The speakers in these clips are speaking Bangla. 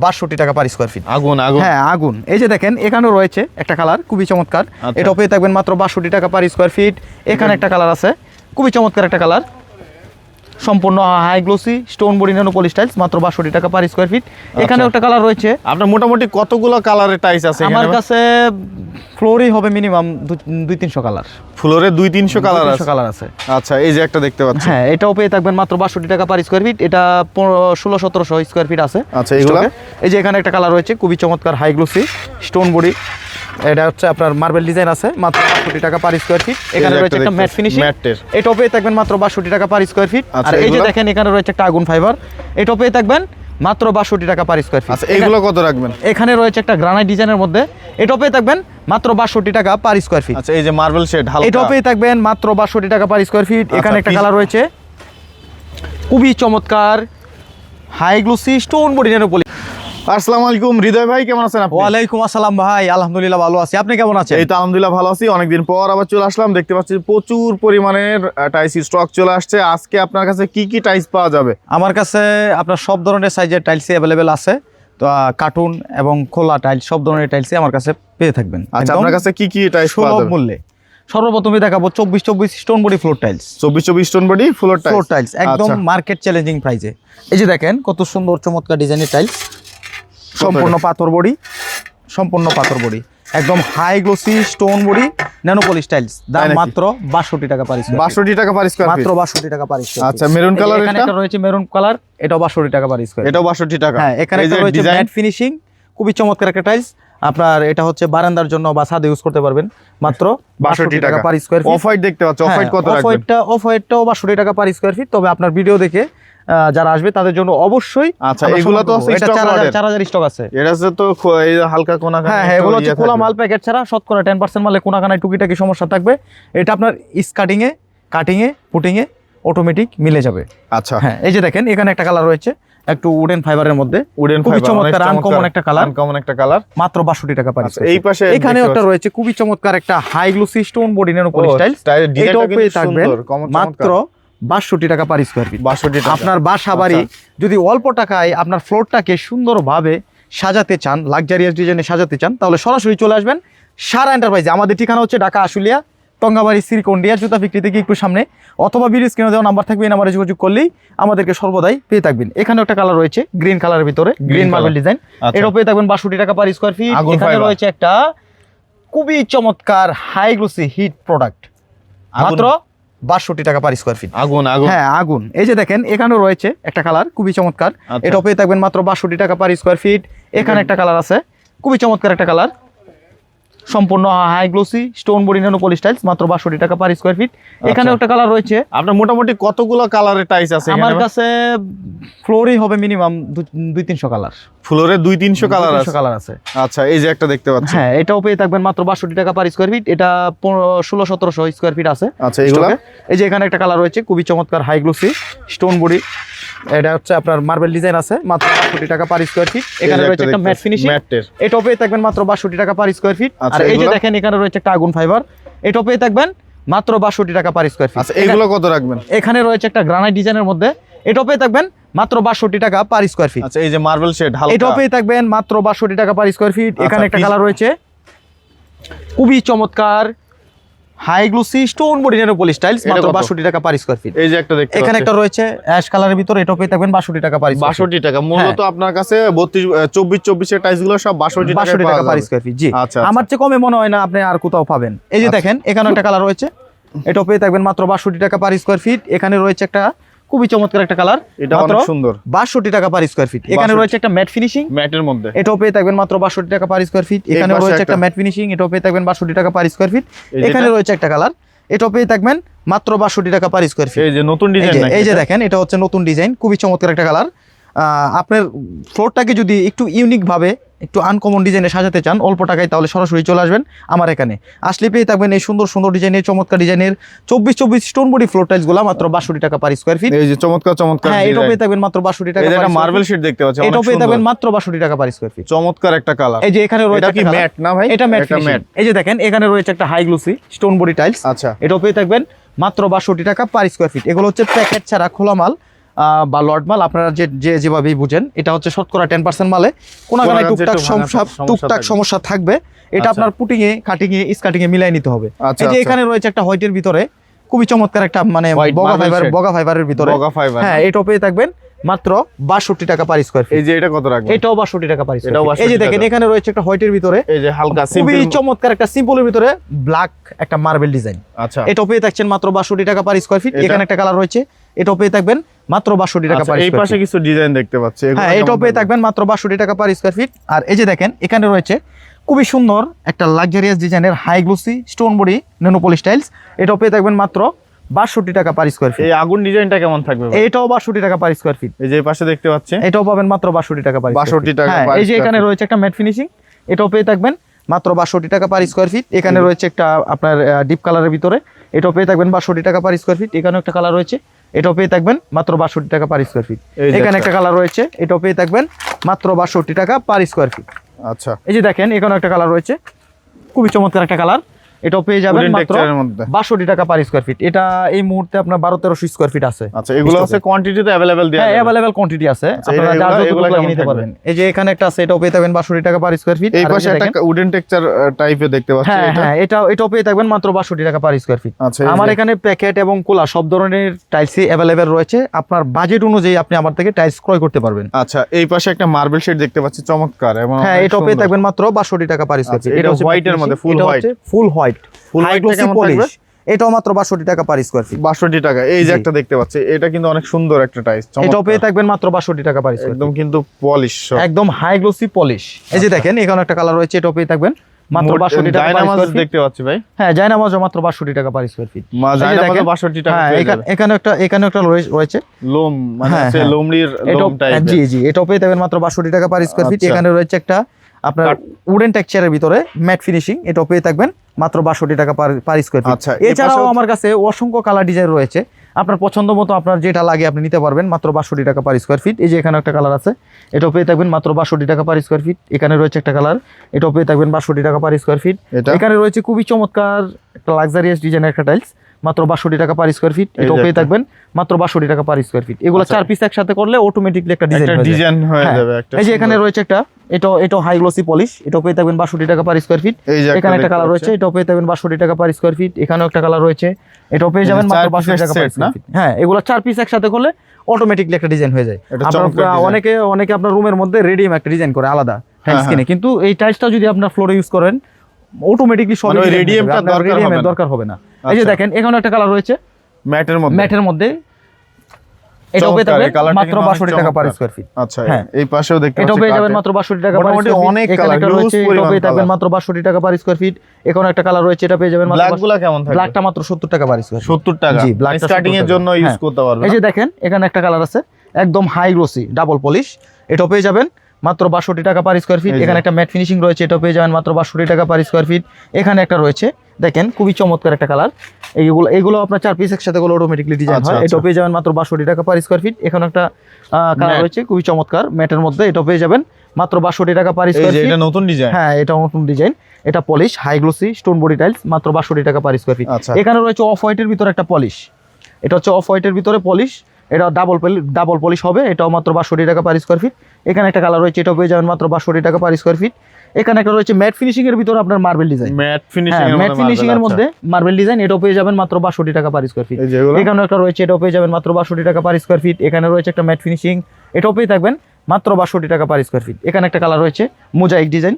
62 টাকা পার স্কোয়ার ফিট। আগুন আগুন, হ্যাঁ আগুন। এই যে দেখেন এখানেও রয়েছে একটা কালার খুবই চমৎকার, এটাও পেয়ে থাকবেন মাত্র 62 টাকা পার স্কোয়ার ফিট। এখানে একটা কালার আছে খুবই চমৎকার একটা কালার, সম্পূর্ণ high glossy stone body nano poly tiles, মাত্র 62 টাকা পার স্কোয়ার ফিট। এখানেও একটা কালার রয়েছে। আপনার মোটামুটি কতগুলো কালারের টাইলস আছে আমার কাছে? ফ্লোরই হবে মিনিমাম 200-300 কালার, ফ্লোরে 200-300 কালার আছে। কালার আছে। আচ্ছা, এই যে একটা দেখতে পাচ্ছি, হ্যাঁ এটাও পেয়ে থাকবেন মাত্র 62 টাকা পার স্কোয়ার ফিট। এটা 1600-1700 স্কোয়ার ফিট আছে। আচ্ছা, এগুলো এই যে এখানে একটা কালার রয়েছে খুবই চমৎকার হাই গ্লোসি স্টোন বডি, এটা হচ্ছে আপনার মার্বেল ডিজাইন আছে, মাত্র 62 টাকা পার স্কোয়ার ফিট। এখানে রয়েছে একটা ম্যাট ফিনিশিং, এটাও পেয়ে থাকবেন মাত্র 62 টাকা পার স্কোয়ার ফিট। আর এই যে দেখেন এখানে রয়েছে একটা আগুন ফাইবার, এটাও পেয়ে থাকবেন মাত্র 62 টাকা পার স্কোয়ার ফিট। আচ্ছা, এইগুলো কত রাখবেন? এখানে রয়েছে একটা গ্রানাইট ডিজাইনের মধ্যে, এটাও পেয়ে থাকবেন মাত্র 62 টাকা পার স্কোয়ার ফিট। আচ্ছা, এই যে মার্বেল শেড হালকা, এটাও পেয়ে থাকবেন মাত্র 62 টাকা পার স্কোয়ার ফিট। এখানে একটা কালার রয়েছে খুবই চমৎকার high glossy stone body nano poly. আসসালামু আলাইকুম হৃদয় ভাই, কেমন আছেন আপনি? ওয়ালাইকুম আসসালাম ভাই, আলহামদুলিল্লাহ ভালো আছি, আপনি কেমন আছেন? এই তো আলহামদুলিল্লাহ ভালো আছি। অনেকদিন পর আবার চলে আসলাম, দেখতে পাচ্ছি প্রচুর পরিমাণের টাইলস স্টক চলে আসছে। আজকে আপনার কাছে কি কি টাইলস পাওয়া যাবে? আমার কাছে আপনার সব ধরনের সাইজের টাইলসই অ্যাভেলেবেল আছে, তো কার্টুন এবং খোলা টাইলস সব ধরনের টাইলসই আমার কাছে পেয়ে থাকবেন। আচ্ছা, আপনার কাছে কি কি টাইলস পাওয়া সুলভ যাবে? মূল্যে সর্বপ্রথমে দেখাবো 24-24 stone body floor tiles. 24-24 stone body floor tiles একদম মার্কেট চ্যালেঞ্জিং প্রাইসে। এই যে দেখেন কত সুন্দর চমৎকার ডিজাইনের টাইলস, সম্পূর্ণ পাথর বডি, সম্পূর্ণ পাথর বডি, একদম high glossy stone body nano polish tiles. দাম মাত্র 62 টাকা পার স্কয়ার। 62 টাকা পার স্কয়ার ফিট, মাত্র 62 টাকা পার স্কয়ার। আচ্ছা, মেরুন কালার, এখানে একটা রয়েছে মেরুন কালার, এটাও 62 টাকা পার স্কয়ার। এটাও 62 টাকা। হ্যাঁ, এখানে একটা রয়েছে ম্যাট ফিনিশিং, খুবই চমৎকার একটা টাইলস। আপনার এটা হচ্ছে বারান্দার জন্য বা ছাদে ইউজ করতে পারবেন, মাত্র 62 টাকা per square feet. Off white দেখতে পাচ্ছ, অফ হোয়াইট কত রাখবেন? অফ হোয়াইটটাও 62 টাকা পার স্কয়ার ফিট। তবে আপনার ভিডিও দেখে যারা আসবে তাদের জন্য অবশ্যই। আচ্ছা, এগুলো তো এটা 4000 স্টক আছে। এর আছে তো এই হালকা কোনা কানা। হ্যাঁ, এগুলো হচ্ছে খোলা মাল প্যাকেট ছাড়া, শতকরা 10% মালে কোনা কানায় টুকিটাকি সমস্যা থাকবে। এটা আপনার কাটিং এ পুটিং এ অটোমেটিক মিলে যাবে। আচ্ছা, হ্যাঁ, এই যে দেখেন এখানে একটা কালার রয়েছে একটু উডেন ফাইবারের মধ্যে, খুবই চমৎকার আনকমন একটা কালার, মাত্র 62 টাকা পার স্কয়ার। এই পাশে এখানে একটা রয়েছে খুবই চমৎকার একটা high glossy stone body nano polish tiles, এটাও পেয়ে থাকবেন মাত্র 62 টাকা পার স্কয়ার ফিট। 62 টাকা। আপনার বাসা বাড়ি যদি অল্প টাকায় আপনার ফ্লোরটাকে সুন্দরভাবে সাজাতে চান, লাক্সারিয়াস ডিজাইনে সাজাতে চান, তাহলে সরাসরি চলে আসবেন সারা এন্টারপ্রাইজে। আমাদের ঠিকানা হচ্ছে ঢাকা আশুলিয়া টঙ্গাবাড়ি সিরকন্ডিয়া জুতা ফ্যাক্টরি থেকে একটু সামনে, অথবা ভিডিও স্ক্রিনে দেওয়া নাম্বার থাকবে, এই নাম্বারে যোগাযোগ করলেই আমাদেরকে সর্বদাই পেয়ে থাকবেন। এখানে একটা কালার রয়েছে গ্রিন কালারের ভিতরে, গ্রিন মার্বেল ডিজাইন, এটাও পেয়ে থাকবেন 62 টাকা পার স্কয়ার ফিট। এখানে রয়েছে একটা খুবই চমৎকার হাই গ্লোসি হিট প্রোডাক্ট, মাত্র 62 টাকা পার স্কয়ার ফিট। আগুন আগুন, হ্যাঁ আগুন। এই যে দেখেন এখানেও রয়েছে একটা কালার খুবই চমৎকার, এটাও পেয়ে থাকবেন মাত্র 62 টাকা পার স্কয়ার ফিট। এখানে একটা কালার আছে খুবই চমৎকার একটা কালার, সম্পূর্ণ high glossy stone body nano polish tiles, মাত্র 62 টাকা পার স্কয়ার ফিট। এখানেও একটা কালার রয়েছে। আপনার মোটামুটি কতগুলো কালারের টাইলস আছে? আমার কাছে ফ্লোরই হবে মিনিমাম 200-300 কালার, ফ্লোরে 200-300 কালার আছে। আচ্ছা, এই যে একটা দেখতে পাচ্ছি, হ্যাঁ, এটাও পেয়ে থাকবেন মাত্র 62 টাকা পার স্কয়ার ফিট। এটা 1600-1700 স্কয়ার ফিট আছে। আচ্ছা, এগুলো এই যে এখানে একটা কালার রয়েছে খুবই চমৎকার হাই গ্লোসি স্টোন বডি, এটা হচ্ছে আপনার মার্বেল ডিজাইন আছে, মাত্র 62 টাকা পার স্কয়ার ফিট। এখানে রয়েছে একটা ম্যাট ফিনিশিং, এটাও পেয়ে থাকবেন মাত্র 62 টাকা পার স্কয়ার ফিট। আর এই যে দেখেন এখানে রয়েছে একটা আগুন ফাইবার, এটাও পেয়ে থাকবেন মাত্র 62 টাকা পার স্কয়ার ফিট। আচ্ছা, এগুলো কত রাখবেন? এখানে রয়েছে একটা গ্রানাইট ডিজাইনের মধ্যে, এটাও পেয়ে থাকবেন মাত্র 62 টাকা পার স্কয়ার ফিট। আচ্ছা, এই যে মার্বেল শেড হালকা, এটাও পেয়ে থাকবেন মাত্র 62 টাকা পার স্কয়ার ফিট। এখানে একটা কালার রয়েছে খুবই চমৎকার high glossy stone body nano polish tiles, মাত্র 62 টাকা পার স্কয়ার ফিট। এই যে একটা দেখতে এখানে একটা রয়েছে অ্যাশ কালারের ভিতরে, এটাও পেয়ে থাকবেন 62 টাকা পার স্কয়ার ফিট। 62 টাকা মূলত আপনার কাছে 24 এর টাইলস গুলো সব 62 টাকা পার স্কয়ার ফিট। জি, আচ্ছা, আমার চেয়ে কমে মনে হয় না আপনি আর কোথাও পাবেন। এই যে দেখেন এখানে একটা কালার রয়েছে, এটাও পেয়ে থাকবেন মাত্র 62 টাকা পার স্কয়ার ফিট। এখানে রয়েছে একটা খুবই চমৎকার একটা কালার, এটা অনেক সুন্দর, 62 টাকা পার স্কয়ার ফিট। এখানে রয়েছে একটা ম্যাট ফিনিশিং, ম্যাটের মধ্যে, এটাও পেয়ে থাকবেন মাত্র 62 টাকা পার স্কয়ার ফিট। এখানে রয়েছে একটা ম্যাট ফিনিশিং, এটাও পেয়ে থাকবেন 62 টাকা পার স্কয়ার ফিট। এখানে রয়েছে একটা কালার, এটাও পেয়ে থাকবেন মাত্র 62 টাকা পার স্কয়ার ফিট। এই যে নতুন ডিজাইন, এই যে দেখেন এটা হচ্ছে নতুন ডিজাইন, খুবই চমৎকার একটা কালার। আপনার ফ্লোরটাকে যদি একটু ইউনিক ভাবে একটু আনকমন ডিজাইনে সাজাতে চান অল্প টাকায়, তাহলে সরাসরি চলে আসবেন আমার এখানে। আসলে পেয়ে থাকবেন এই সুন্দর সুন্দর ডিজাইনের চমৎকার ডিজাইনের 24-24 স্টোন বডি ফ্লোর টাইলস গুলো, মাত্র 62 টাকা পার স্কয়ার ফিট। এই যে চমৎকার চমৎকার, হ্যাঁ, এটাও পেয়ে থাকবেন মাত্র 62 টাকা। এটা মার্বেল শীট দেখতে পাচ্ছেন, এটাও পেয়ে থাকবেন মাত্র 62 টাকা পার স্কয়ার ফিট। চমৎকার একটা কালার। এই যে এখানে রয়েছে এটা কি ম্যাট না ভাই? এটা ম্যাট। এই যে দেখেন এখানে রয়েছে একটা high glossy stone body tiles. আচ্ছা, এটাও পেয়ে থাকবেন মাত্র 62 টাকা পার স্কয়ার ফিট। এগুলো হচ্ছে প্যাকেট ছাড়া খোলা মাল, বা লর্ড মাল আপনারা যেভাবেই বুঝেন, এটা হচ্ছে শতকরা 10% মালে কোনাগানায় টুকটাক সমস্যা থাকবে। এটা আপনার পুটিং এ, কাটিং এ, স্কার্টিং এ মিলাই নিতে হবে। এই যে এখানে রয়েছে একটা হোয়াইটের ভিতরে খুবই চমৎকার একটা মানে বগা ফাইবারের ভিতরে, হ্যাঁ এটাও পেয়ে থাকবেন মাত্র 62 টাকা পার স্কয়ার ফিট। এই যে এটা কত রাখবেন? এটাও 62 টাকা পার স্কয়ার ফিট। এই যে দেখেন এখানে রয়েছে একটা হোয়াইটের ভিতরে, এই যে হালকা খুবই চমৎকার একটা সিম্পলের ভিতরে ব্ল্যাক একটা মার্বেল ডিজাইন। আচ্ছা, এটাও পেয়ে থাকছেন মাত্র 62 টাকা পার স্কয়ার ফিট। এখানে একটা কালার রয়েছে, এটাও পেয়ে থাকবেন মাত্র 62 টাকা পার স্কয়ার ফিট। এই পাশে কিছু ডিজাইন দেখতে পাচ্ছি, হ্যাঁ এটাও পেয়ে থাকবেন মাত্র 62 টাকা পার স্কয়ার ফিট। আর এই যে দেখেন এখানে রয়েছে খুবই সুন্দর একটা লাক্সারিয়াস ডিজাইনের high glossy stone body nano polish tiles, এটাও পেয়ে থাকবেন মাত্র 62 টাকা পার স্কয়ার ফিট। এই আগুন ডিজাইনটা কেমন থাকবে? এটাও 62 টাকা পার স্কয়ার ফিট। এই যে পাশে দেখতে পাচ্ছেন, এটাও পাবেন মাত্র 62 টাকা পার স্কয়ার ফিট। 62 টাকা পার। এই যে এখানে রয়েছে একটা ম্যাট ফিনিশিং, এটাও পেয়ে থাকবেন মাত্র 62 টাকা পার স্কয়ার ফিট। এখানে রয়েছে একটা আপনার ডিপ কালারের ভিতরে, এটাও পেয়ে থাকবেন 62 টাকা পার স্কয়ার ফিট। এখানেও একটা কালার রয়েছে, এটাও পেয়ে থাকবেন মাত্র 62 টাকা পার স্কয়ার ফিট। এখানে একটা কালার রয়েছে, এটাও পেয়ে থাকবেন মাত্র 62 টাকা পার স্কয়ার ফিট। আচ্ছা, এই যে দেখেন এখানে একটা কালার রয়েছে, খুবই চমৎকার একটা কালার, এটাও পেয়ে যাবেন মাত্র 62 টাকা পার স্কয়ার ফিট। এটা এই মুহূর্তে আপনার 1200-1300 স্কয়ার ফিট আছে। আচ্ছা, এগুলো আছে কোয়ান্টিটিতে अवेलेबल দেয়া আছে? হ্যাঁ अवेलेबल কোয়ান্টিটি আছে, আপনারা যা যতটুকু লাগিয়ে নিতে পারবেন। এই যে এখানে একটা আছে, এটাও পেয়ে থাকবেন 62 টাকা পার স্কয়ার ফিট। এই পাশে একটা উডেন টেক্সচার টাইপের দেখতে পাচ্ছি, এটা হ্যাঁ এটাও পেয়ে থাকবেন মাত্র 62 টাকা পার স্কয়ার ফিট। আচ্ছা, আমার এখানে প্যাকেট এবং কোলা সব ধরনের টাইলসই अवेलेबल রয়েছে, আপনার বাজেট অনুযায়ী আপনি আমার থেকে টাইলস ক্রয় করতে পারবেন। আচ্ছা, এই পাশে একটা মার্বেল শেড দেখতে পাচ্ছি চমৎকার, এবং হ্যাঁ এটাও পেয়ে থাকবেন মাত্র 62 টাকা পার স্কয়ার ফিট। এটা হোয়াইটের মধ্যে full white, full white high glossy polish, এটাও মাত্র 62 টাকা পার স্কয়ার ফিট। 62 টাকা। এই যে একটা দেখতে পাচ্ছি, এটা কিন্তু অনেক সুন্দর একটা টাইলস, এটাও পেয়ে থাকবেন মাত্র 62 টাকা পার স্কয়ার ফিট। একদম কিন্তু পলিশ, একদম হাই গ্লোসি পলিশ। এই যে দেখেন এখানে একটা কালার রয়েছে, এটাও পেয়ে থাকবেন মাত্র 62 টাকা পার স্কয়ার ফিট দেখতে পাচ্ছি ভাই। হ্যাঁ জায়নামাজও মাত্র 62 টাকা পার স্কয়ার ফিট। জায়নামাজও 62 টাকা। হ্যাঁ এখানে একটা রয়েছে লোম, মানে আছে লোমড়ির লোম টাইপ। জি জি, এটাও পেয়ে থাকবেন মাত্র 62 টাকা পার স্কয়ার ফিট। এখানে রয়েছে একটা আপনার উডেন টেক্সচারের ভিতরে ম্যাট ফিনিশিং, এটাও পেয়ে থাকবেন মাত্র 62 টাকা পার স্কয়ার ফিট। এছাড়াও আমার কাছে অসংখ্য কালার ডিজাইন রয়েছে, আপনার পছন্দ মতো আপনার যেটা লাগে আপনি নিতে পারবেন মাত্র 62 টাকা পার স্কয়ার ফিট। এই যে এখানে একটা কালার আছে, এটাও পেয়ে থাকবেন মাত্র 62 টাকা পার স্কয়ার ফিট। এখানে রয়েছে একটা কালার, এটাও পেয়ে থাকবেন 62 টাকা পার স্কয়ার ফিট। এখানে রয়েছে খুবই চমৎকার একটা লাক্সারিয়াস ডিজাইনের একটা টাইলস, মাত্র 62 টাকা পার স্কয়ার ফিট। এটাও পেয়ে থাকবেন মাত্র 62 টাকা পার স্কয়ার ফিট। এগুলো 4 পিস একসাথে করলে অটোমেটিকলি একটা ডিজাইন হয়ে যাবে। এই যে এখানে রয়েছে একটা, এটাও হাই গ্লোসি পলিশ, এটাও পেয়ে থাকবেন 62 টাকা পার স্কয়ার ফিট। এখানে একটা কালার রয়েছে, এটাও পেয়ে থাকবেন 62 টাকা পার স্কয়ার ফিট। এখানেও একটা কালার রয়েছে, এটাও পেয়ে যাবেন মাত্র 62 টাকা পার স্কয়ার ফিট। হ্যাঁ এগুলো 4 পিস একসাথে করলে অটোমেটিকলি একটা ডিজাইন হয়ে যায়। আপনারা অনেকে আপনার রুমের মধ্যে রেডিম একটা ডিজাইন করে আলাদা টাইলস কিনে, কিন্তু এই টাইলসটা যদি আপনার ফ্লোরে ইউজ করেন অটোমেটিকলি সব রেডিয়ামটা দরকার হবে না। এই যে দেখেন এখানে একটা কালার রয়েছে ম্যাটের মধ্যে, এটাও পেয়ে যাবেন মাত্র 62 টাকা পার স্কয়ার ফিট। আচ্ছা, এই পাশেও দেখতে এটাও পেয়ে যাবেন মাত্র 62 টাকা পার স্কয়ার ফিট। অনেক কালার রয়েছে, এটাও পেয়ে যাবেন মাত্র 62 টাকা পার স্কয়ার ফিট। এখানে একটা কালার রয়েছে, এটা পেয়ে যাবেন মাত্র। ব্ল্যাকগুলো কেমন থাকবে? ব্ল্যাকটা মাত্র 70 টাকা পার স্কয়ার ফিট। 70 টাকা। জি, ব্ল্যাক স্টার্টিং এর জন্য ইউজ করতে পারবেন। এই যে দেখেন এখানে একটা কালার আছে, একদম হাই গ্লোসি ডাবল পলিশ, এটাও পেয়ে যাবেন মাত্র 62 টাকা পার স্কয়ার ফিট। এখানে একটা ম্যাট ফিনিশিং রয়েছে, এটাও পেয়ে যাবেন মাত্র 62 টাকা পার স্কয়ার ফিট। এখানে একটা রয়েছে দেখেন খুবই চমৎকার একটা কালার, এইগুলো আপনার 4 পিস একসাথে গুলো অটোমেটিকলি ডিজাইন হয়। এটাও পেয়ে যাবেন মাত্র 62 টাকা পার স্কয়ার ফিট। এখানে একটা কালার রয়েছে খুবই চমৎকার ম্যাটের মধ্যে, এটাও পেয়ে যাবেন মাত্র 62 টাকা পার স্কয়ার ফিট। এটা নতুন ডিজাইন। হ্যাঁ এটা নতুন ডিজাইন, এটা polish high glossy stone body tiles, মাত্র 62 টাকা পার স্কয়ার ফিট। এখানে রয়েছে অফ হোয়াইটের ভিতরে একটা পলিশ, এটা হচ্ছে অফ হোয়াইটের ভিতরে পলিশ, এটা ডাবল পলিশ হবে, এটাও মাত্র 62 টাকা পার স্কয়ার ফিট। এখানে একটা কালার রয়েছে, এটাও পেয়ে যাবেন মাত্র 62 টাকা পার স্কয়ার ফিট। এখানে একটা রয়েছে ম্যাট ফিনিশিং এর ভিতরে আপনার মার্বেল ডিজাইন, ম্যাট ফিনিশিং এর মধ্যে মার্বেল ডিজাইন, এটাও পেয়ে যাবেন মাত্র 62 টাকা পার স্কয়ার ফিট। এখানে একটা রয়েছে, এটাও পেয়ে যাবেন মাত্র 62 টাকা পার স্কয়ার ফিট। এখানে রয়েছে একটা ম্যাট ফিনিশিং, এটাও পেয়ে থাকবেন মাত্র 62 টাকা পার স্কয়ার ফিট। এখানে একটা কালার রয়েছে মোজাইক ডিজাইন,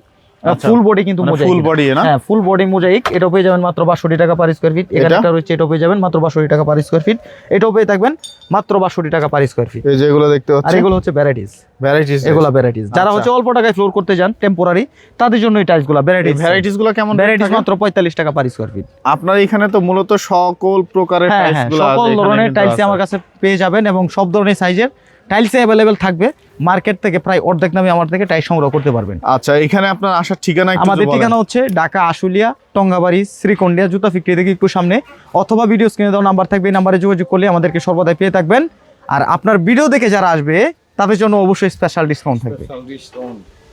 ফুল বডি কিন্তু মোজাইক, ফুল বডি না? হ্যাঁ ফুল বডি মোজাইক, এটাও পেয়ে যাবেন মাত্র 62 টাকা পার স্কয়ার ফিট। এখানে একটা রয়েছে, এটাও পেয়ে যাবেন মাত্র 62 টাকা পার স্কয়ার ফিট। এটাও পেয়ে থাকবেন মাত্র 62 টাকা পার স্কয়ার ফিট। এই যেগুলো দেখতে পাচ্ছেন, আর এগুলো হচ্ছে ভ্যারাইটিস, এগুলো ভ্যারাইটিস। যারা হচ্ছে অল্প টাকায় ফ্লোর করতে যান টেম্পোরারি, তাদের জন্য এই টাইলসগুলো ভ্যারাইটিসগুলো কেমন? ভ্যারাইটিস মাত্র 45 টাকা পার স্কয়ার ফিট। আপনার এখানে তো মূলত সকল প্রকারের টাইলসগুলো আছে, সকল ধরনের টাইলস আমার কাছে পেয়ে যাবেন এবং সব ধরনের সাইজের টাইলস अवेलेबल থাকবে। মার্কেট থেকে প্রায় অর্ধেক দামে আমার থেকে টাইলস সংগ্রহ করতে পারবেন। আচ্ছা, এখানে আপনার আসার ঠিকানা একটু বলেন। আমাদের ঠিকানা হচ্ছে ঢাকা আশুলিয়া টঙ্গাবাড়ি শ্রীকন্ডিয়া জুতা ফ্যাক্টরি থেকে একটু সামনে, অথবা ভিডিও স্ক্রিনে দেওয়া নাম্বার থাকবে, এই নাম্বারে যোগাযোগ করলে আমাদেরকে সর্বদাই পেয়ে থাকবেন। আর আপনার ভিডিও দেখে যারা আসবে তাদের জন্য অবশ্যই স্পেশাল ডিসকাউন্ট থাকবে।